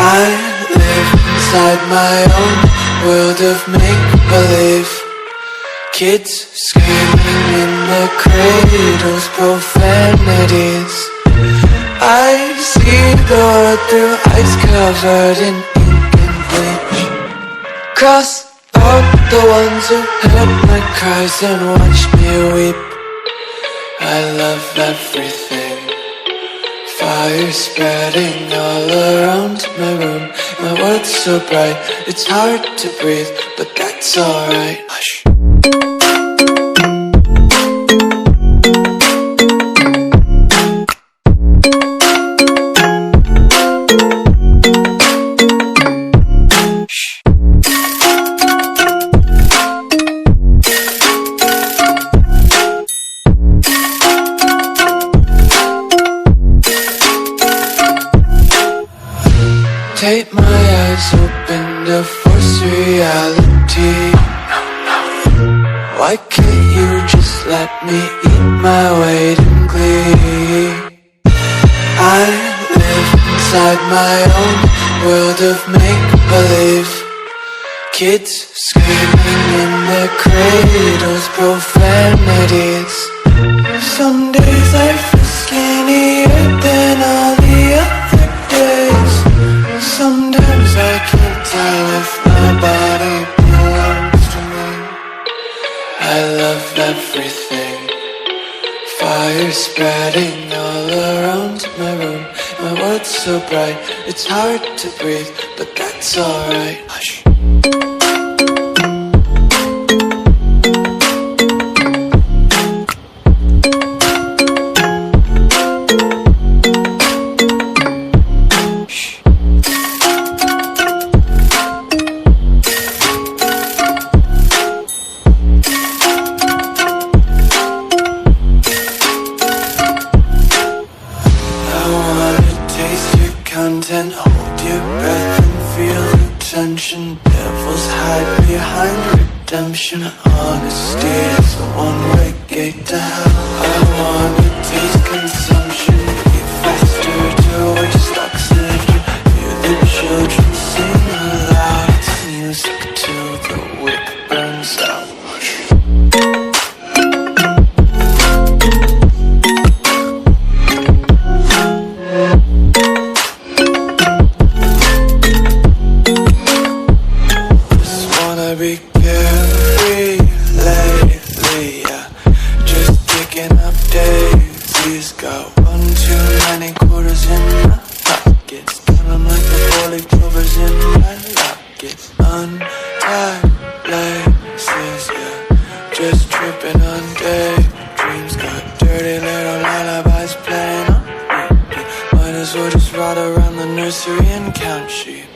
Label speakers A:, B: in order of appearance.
A: I live inside my own world of make-believe. Kids screaming in their cradles, profanities. I see the world through ice covered in ink and bleach. Cross out the ones who heard my cries and watched me weep. I love everything. Fire spreading all around my room. My world's so bright, it's hard to breathe, but that's alright. Hush. Tape my eyes open to force reality. Why can't you just let me eat my weight in glee? I live inside my own world of make-believe. Kids screaming in their cradles, profanities. Some days I feel skinnier than all the other days. Sometimes I can't tell if my body belongs to me. I love everything. Fire spreading all around my room. My world's so bright, it's hard to breathe, but that's alright. Hush. Content, hold your breath and feel the tension. Devils hide behind redemption. Honesty is a one-way gate to hell. I wanna taste consumption, be faster to waste oxygen. Hear the children sing aloud. It's music till the wick burns out. Be carefree lately, yeah. Just picking up daisies. Got one too many quarters in my pockets. Count 'em like the 4-leaf clovers in my lockets. Untied laces, yeah. Just tripping on daydreams. Got dirty little lullabies playing on repeat. Might as well just ride around the nursery and count sheep.